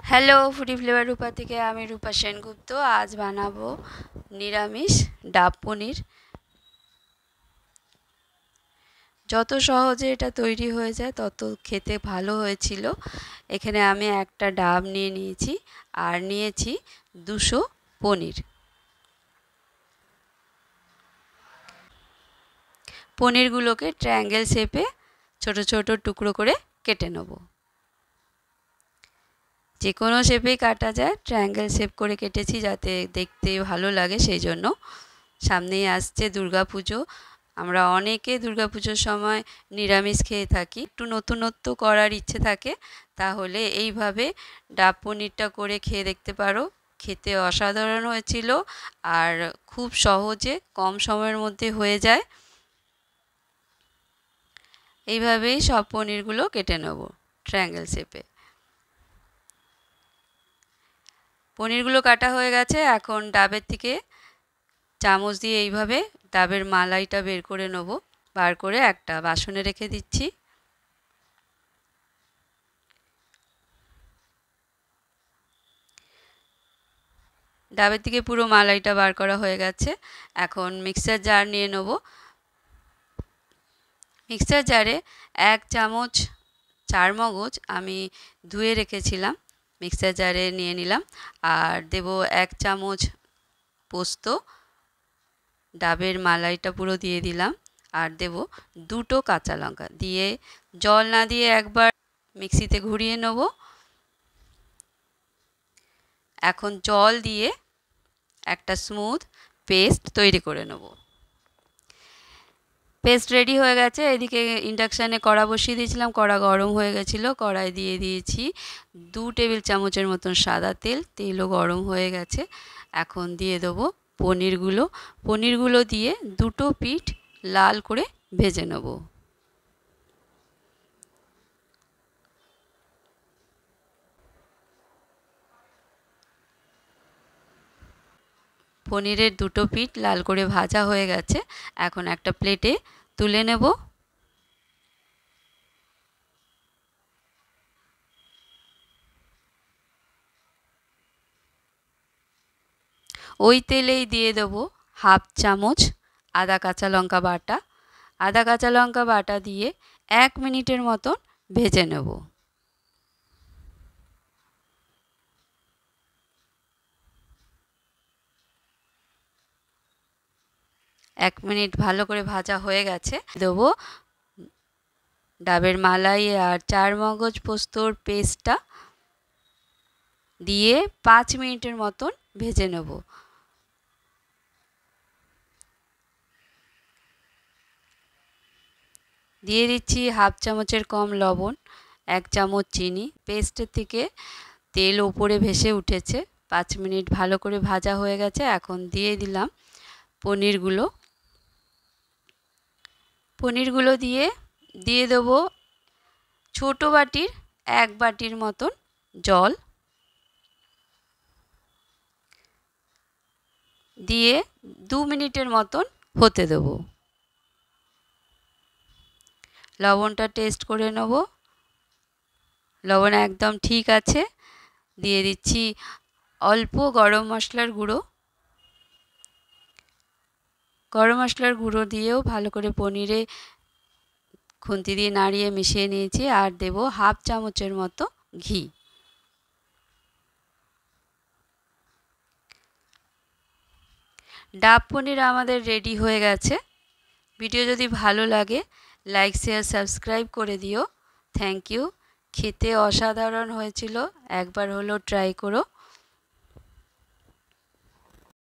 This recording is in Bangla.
হ্যালো, ফুডি ফ্লেভার রূপা থেকে আমি রূপা সেনগুপ্ত। আজ বানাবো নিরামিষ ডাব পনির। যত সহজে এটা তৈরি হয়ে যায় তত খেতে ভালো হয়েছিল। এখানে আমি একটা ডাব নিয়ে নিয়েছি আর নিয়েছি 200 পনির। পনিরগুলোকে ট্রায়াঙ্গেল শেপে ছোট ছোট টুকরো করে কেটে নেব। যে কোনো শেপেই কাটা যায়, ট্রায়াঙ্গেল শেপ করে কেটেছি যাতে দেখতে ভালো লাগে। সেই জন্য সামনেই আসছে দুর্গাপুজো। আমরা অনেকে দুর্গাপুজোর সময় নিরামিষ খেয়ে থাকি। একটু নতুনত্ব করার ইচ্ছে থাকে তাহলে এইভাবে ডাব পনিরটা করে খেয়ে দেখতে পারো। খেতে অসাধারণ হয়েছিল আর খুব সহজে কম সময়ের মধ্যে হয়ে যায়। এইভাবেই সব পনিরগুলো কেটে নেব ট্রায়াঙ্গেল শেপে। পনিরগুলো কাটা হয়ে গেছে। এখন ডাবের থেকে চামচ দিয়ে এইভাবে ডাবের মালাইটা বের করে নেব। বার করে একটা বাসনে রেখে দিচ্ছি। ডাবের থেকে পুরো মালাইটা বার করা হয়ে গেছে। এখন মিক্সার জার নিয়ে নেব। মিক্সার জারে 1 চামচ চারমগজ আমি ধুয়ে রেখেছিলাম, মিক্সার জারে নিয়ে নিলাম। আর দেব 1 চামচ পোস্ত। ডাবের মালাইটা পুরো দিয়ে দিলাম। আর দেব 2টো কাঁচা লঙ্কা দিয়ে জল না দিয়ে একবার মিক্সিতে ঘুরিয়ে নেব। এখন জল দিয়ে একটা স্মুথ পেস্ট তৈরি করে নেব। পেস্ট রেডি হয়ে গেছে। এদিকে ইন্ডাকশানে কড়া বসিয়ে দিয়েছিলাম, কড়া গরম হয়ে গেছিলো। কড়াই দিয়ে দিয়েছি 2 টেবিল চামচের মতন সাদা তেল। তেলও গরম হয়ে গেছে। এখন দিয়ে দেবো পনিরগুলো। পনিরগুলো দিয়ে 2টো পিঠ লাল করে ভেজে নেব। পনিরের 2টো পিঠ লাল করে ভাজা হয়ে গেছে। এখন একটা প্লেটে তুলে নেব। ওই তেলেই দিয়ে দেবো 1/2 চামচ আদা কাঁচা লঙ্কা বাটা। আদা কাঁচা লঙ্কা বাটা দিয়ে 1 মিনিটের মতন ভেজে নেব। 1 মিনিট ভালো করে ভাজা হয়ে গেছে। দেবো ডাবের মালাই আর চারমগজ পোস্তর পেস্টটা দিয়ে 5 মিনিটের মতন ভেজে নেব। দিয়ে দিচ্ছি 1/2 চামচের কম লবণ, 1 চামচ চিনি। পেস্টের থেকে তেল ওপরে ভেসে উঠেছে। 5 মিনিট ভালো করে ভাজা হয়ে গেছে। এখন দিয়ে দিলাম পনিরগুলো। পনিরগুলো দিয়ে দেবো ছোটো বাটির 1 বাটির মতন জল। দিয়ে 2 মিনিটের মতন হতে দেবো। লবণটা টেস্ট করে নেব। লবণ একদম ঠিক আছে। দিয়ে দিচ্ছি অল্প গরম মশলার গুঁড়ো। গরম মশলার গুঁড়ো দিয়েও ভালো করে পনিরে খুন্তি দিয়ে নাড়িয়ে মিশিয়ে নিয়েছি। আর দেব 1/2 চামচের মতো ঘি। ডাব পনির আমাদের রেডি হয়ে গেছে। ভিডিও যদি ভালো লাগে লাইক শেয়ার সাবস্ক্রাইব করে দিও। Thank you. খেতে অসাধারণ হয়েছিল, একবার হলো ট্রাই করো।